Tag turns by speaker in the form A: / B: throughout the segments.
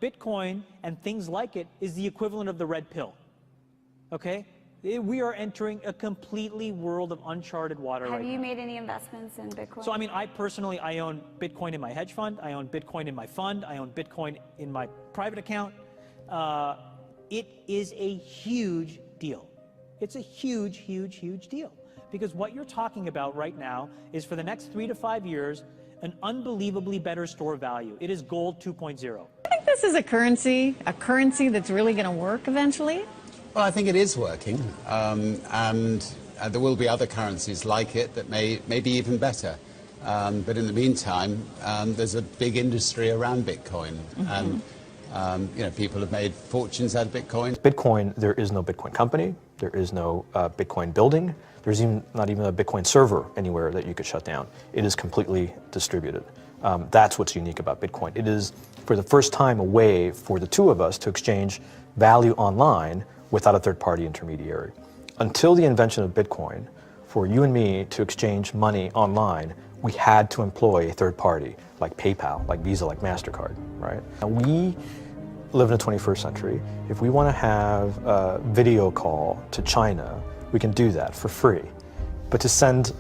A: Bitcoin and things like it is the equivalent of the red pill, okay? We are entering a completely world of uncharted water right now.
B: Have you made any investments in Bitcoin?
A: So, I mean, I personally own Bitcoin in my hedge fund. I own Bitcoin in my fund. I own Bitcoin in my private account. It is a huge deal. It's a huge, huge, huge deal. Because what you're talking about right now is for the next 3 to 5 years, an unbelievably better store value. It is gold 2.0.
C: I think this is a currency that's really going to work eventually.
D: Well, I think it is working, and there will be other currencies like it that may be even better. But in the meantime, there's a big industry around Bitcoin, and people have made fortunes out of Bitcoin.
E: Bitcoin, there is no Bitcoin company, there is no Bitcoin building, there's not even a Bitcoin server anywhere that you could shut down. It is completely distributed. That's what's unique about Bitcoin. It is, for the first time, a way for the two of us to exchange value online without a third-party intermediary. Until the invention of Bitcoin, for you and me to exchange money online, we had to employ a third party, like PayPal, like Visa, like MasterCard, right? Now we live in the 21st century. If we want to have a video call to China, we can do that for free. But to send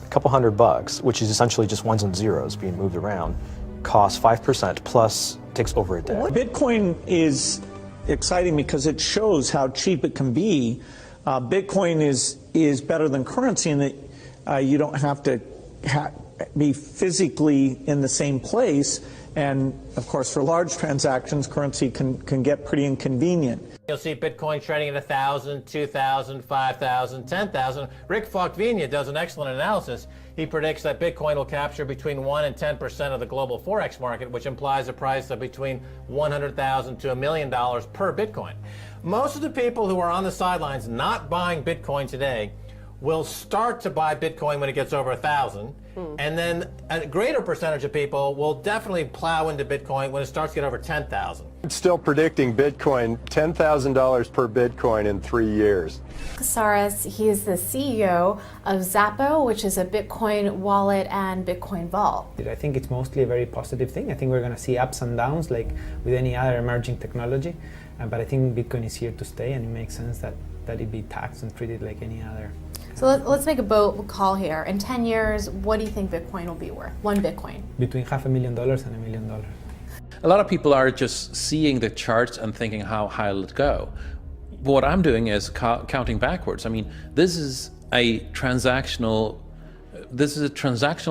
E: a couple $100, which is essentially just ones and zeros being moved around, costs 5% plus takes over a day.
F: Bitcoin is exciting because it shows how cheap it can be. Bitcoin is better than currency in that you don't have to be physically in the same place. And of course, for large transactions, currency can get pretty inconvenient.
G: You'll see Bitcoin trading at 1,000, 2,000, 5,000, 10,000. Rick Falkvinia does an excellent analysis. He predicts that Bitcoin will capture between 1 and 10% of the global Forex market, which implies a price of between $100,000 to $1 million per Bitcoin. Most of the people who are on the sidelines not buying Bitcoin today will start to buy Bitcoin when it gets over 1,000, and then a greater percentage of people will definitely plow into Bitcoin when it starts to get over 10,000.
H: I'm still predicting Bitcoin, $10,000 per Bitcoin in 3 years.
I: Casares, he is the CEO of Xapo, which is a Bitcoin wallet and Bitcoin vault.
J: I think it's mostly a very positive thing. I think we're going to see ups and downs like with any other emerging technology, but I think Bitcoin is here to stay, and it makes sense that it be taxed and treated like any other.
I: So let's make a bold call here. In 10 years, what do you think Bitcoin will be worth? One Bitcoin?
J: Between $500,000 and $1 million.
K: A lot of people are just seeing the charts and thinking, how high will it go? What I'm doing is counting backwards. I mean, this is a transactional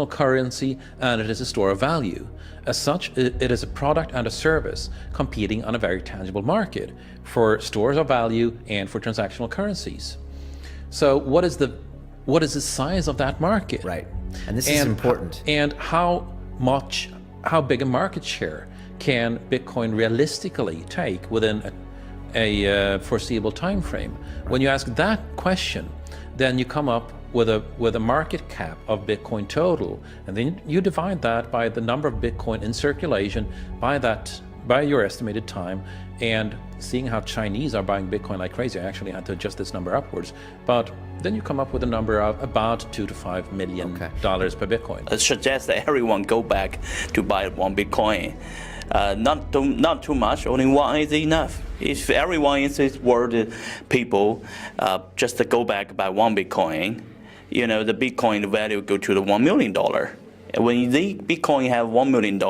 K: currency, and it is a store of value. As such, it is a product and a service competing on a very tangible market for stores of value and for transactional currencies. So what is the size of that market?
L: Right, and this is important.
K: And how big a market share can Bitcoin realistically take within a foreseeable time frame? When you ask that question, then you come up with a market cap of Bitcoin total, and then you divide that by the number of Bitcoin in circulation by your estimated time, and seeing how Chinese are buying Bitcoin like crazy. I actually had to adjust this number upwards, but then you come up with a number of about $2 to $5 million per Bitcoin.
M: I suggest that everyone go back to buy one Bitcoin. Not too much, only one is enough. If everyone in this world, people, just to go back buy one Bitcoin, the Bitcoin value go to the $1 million. And when the Bitcoin have $1 million,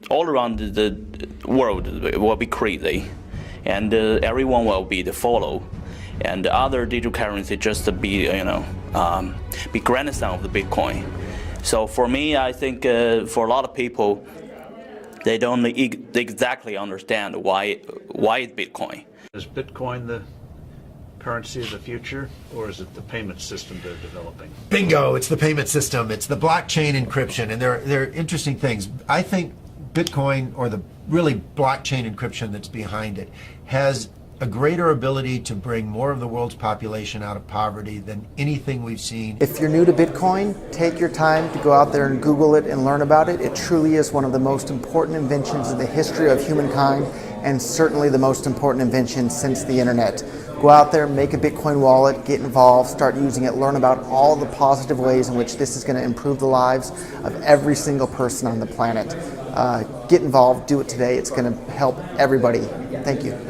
M: all around the world will be crazy, and everyone will be the follow, and the other digital currency just to be be grandson of the Bitcoin. So for me, I think for a lot of people, they don't exactly understand why it's Bitcoin.
N: Is Bitcoin the currency of the future, or is it the payment system they're developing?
L: Bingo! It's the payment system. It's the blockchain encryption, and they're interesting things. I think Bitcoin, or the really blockchain encryption that's behind it, has a greater ability to bring more of the world's population out of poverty than anything we've seen.
O: If you're new to Bitcoin, take your time to go out there and Google it and learn about it. It truly is one of the most important inventions in the history of humankind, and certainly the most important invention since the internet. Go out there, make a Bitcoin wallet, get involved, start using it, learn about all the positive ways in which this is going to improve the lives of every single person on the planet. get involved, do it today. It's going to help everybody. Thank you.